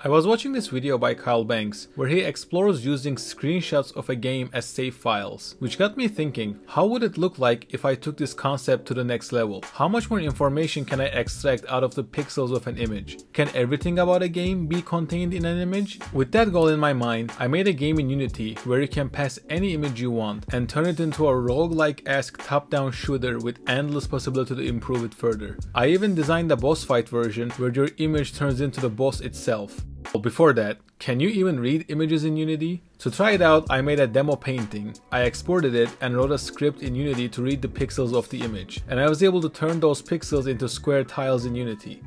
I was watching this video by Kyle Banks where he explores using screenshots of a game as save files, which got me thinking, how would it look like if I took this concept to the next level? How much more information can I extract out of the pixels of an image? Can everything about a game be contained in an image? With that goal in my mind, I made a game in Unity where you can pass any image you want and turn it into a roguelike-esque top-down shooter with endless possibility to improve it further. I even designed a boss fight version where your image turns into the boss itself. Well, before that, can you even read images in Unity? To try it out, I made a demo painting. I exported it and wrote a script in Unity to read the pixels of the image, and I was able to turn those pixels into square tiles in Unity.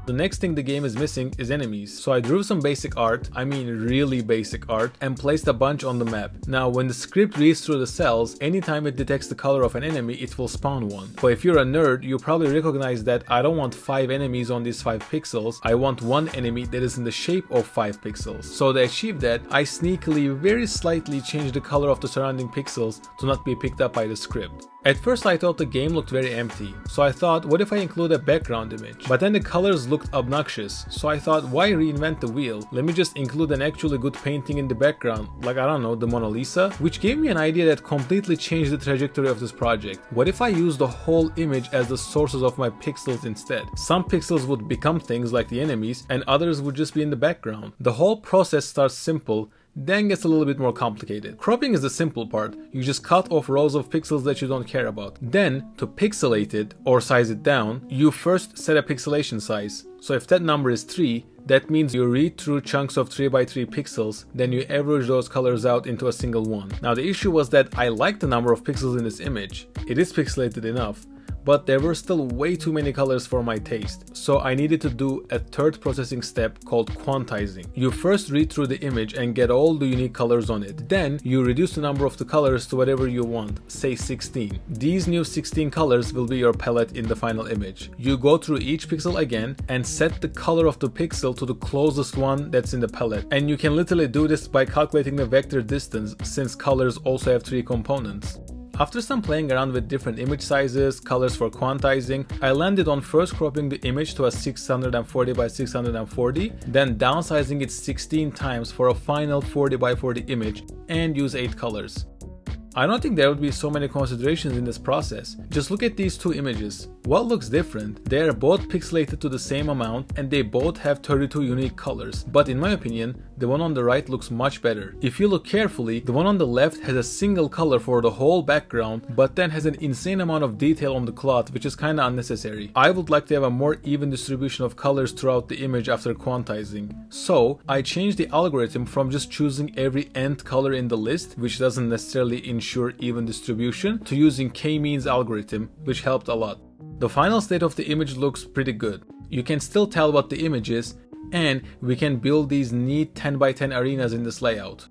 The next thing the game is missing is enemies, so I drew some basic art, I mean really basic art, and placed a bunch on the map. Now when the script reads through the cells, anytime it detects the color of an enemy, it will spawn one. But if you're a nerd, you probably recognize that I don't want 5 enemies on these 5 pixels, I want one enemy that is in the shape of 5 pixels. So to achieve that, I sneakily, very slightly changed the color of the surrounding pixels to not be picked up by the script. At first I thought the game looked very empty, so I thought, what if I include a background image? But then the colors looked obnoxious, so I thought, why reinvent the wheel? Let me just include an actually good painting in the background, like I don't know, the Mona Lisa, which gave me an idea that completely changed the trajectory of this project. What if I use the whole image as the sources of my pixels instead? Some pixels would become things like the enemies, and others would just be in the background. The whole process starts simple, then gets a little bit more complicated. Cropping is the simple part. You just cut off rows of pixels that you don't care about. Then, to pixelate it or size it down, you first set a pixelation size. So if that number is 3, that means you read through chunks of 3x3 pixels, then you average those colors out into a single one. Now the issue was that I liked the number of pixels in this image. It is pixelated enough, but there were still way too many colors for my taste, so I needed to do a third processing step called quantizing. You first read through the image and get all the unique colors on it. Then you reduce the number of the colors to whatever you want, say 16. These new 16 colors will be your palette in the final image. You go through each pixel again and set the color of the pixel to the closest one that's in the palette. And you can literally do this by calculating the vector distance, since colors also have 3 components. After some playing around with different image sizes, colors for quantizing, I landed on first cropping the image to a 640 by 640, then downsizing it 16 times for a final 40 by 40 image, and use 8 colors. I don't think there would be so many considerations in this process. Just look at these two images. What looks different? They are both pixelated to the same amount and they both have 32 unique colors. But in my opinion, the one on the right looks much better. If you look carefully, the one on the left has a single color for the whole background, but then has an insane amount of detail on the cloth, which is kinda unnecessary. I would like to have a more even distribution of colors throughout the image after quantizing. So I changed the algorithm from just choosing every nth color in the list, which doesn't necessarily ensure even distribution, to using k-means algorithm, which helped a lot. The final state of the image looks pretty good. You can still tell what the image is, and we can build these neat 10x10 arenas in this layout.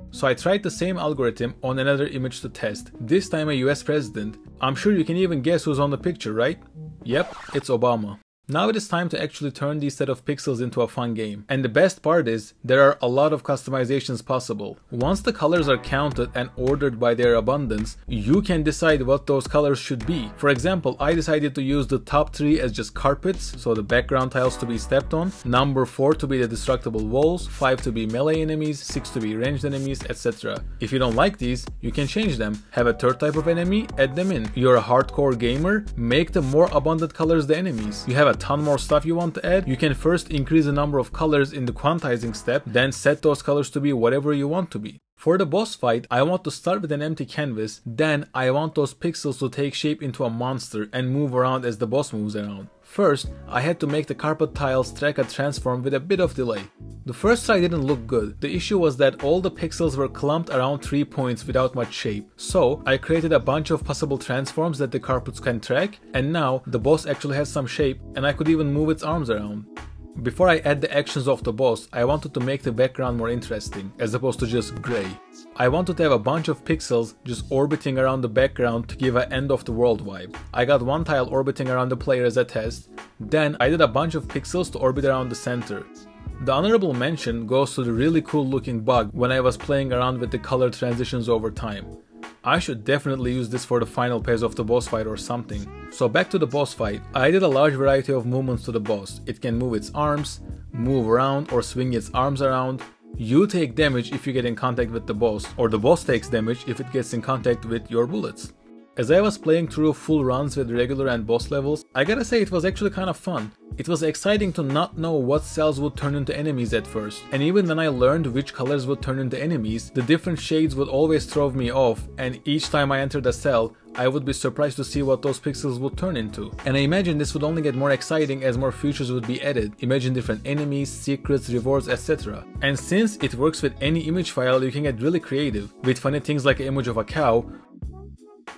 So I tried the same algorithm on another image to test, this time a US president. I'm sure you can even guess who's on the picture, right? Yep, it's Obama. Now it is time to actually turn these set of pixels into a fun game. And the best part is, there are a lot of customizations possible. Once the colors are counted and ordered by their abundance, you can decide what those colors should be. For example, I decided to use the top 3 as just carpets, so the background tiles to be stepped on, number 4 to be the destructible walls, 5 to be melee enemies, 6 to be ranged enemies, etc. If you don't like these, you can change them. Have a third type of enemy, add them in. You're a hardcore gamer, make the more abundant colors the enemies. You have a ton more stuff you want to add, you can first increase the number of colors in the quantizing step, then set those colors to be whatever you want to be. For the boss fight, I want to start with an empty canvas, then I want those pixels to take shape into a monster and move around as the boss moves around. First, I had to make the carpet tiles track a transform with a bit of delay. The first try didn't look good. The issue was that all the pixels were clumped around 3 points without much shape. So I created a bunch of possible transforms that the carpets can track, and now the boss actually has some shape and I could even move its arms around. Before I add the actions of the boss, I wanted to make the background more interesting, as opposed to just grey. I wanted to have a bunch of pixels just orbiting around the background to give an end of the world vibe. I got one tile orbiting around the player as a test, then I did a bunch of pixels to orbit around the center. The honorable mention goes to the really cool looking bug when I was playing around with the color transitions over time. I should definitely use this for the final phase of the boss fight or something. So back to the boss fight, I did a large variety of movements to the boss. It can move its arms, move around or swing its arms around. You take damage if you get in contact with the boss, or the boss takes damage if it gets in contact with your bullets. As I was playing through full runs with regular and boss levels, I gotta say it was actually kind of fun. It was exciting to not know what cells would turn into enemies at first, and even when I learned which colors would turn into enemies, the different shades would always throw me off, and each time I entered a cell, I would be surprised to see what those pixels would turn into. And I imagine this would only get more exciting as more features would be added. Imagine different enemies, secrets, rewards, etc. And since it works with any image file, you can get really creative, with funny things like an image of a cow,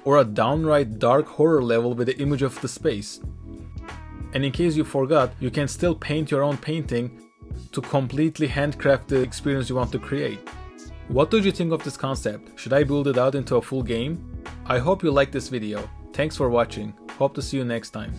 or a downright dark horror level with the image of the space. And in case you forgot, you can still paint your own painting to completely handcraft the experience you want to create. What did you think of this concept? Should I build it out into a full game? I hope you liked this video. Thanks for watching. Hope to see you next time.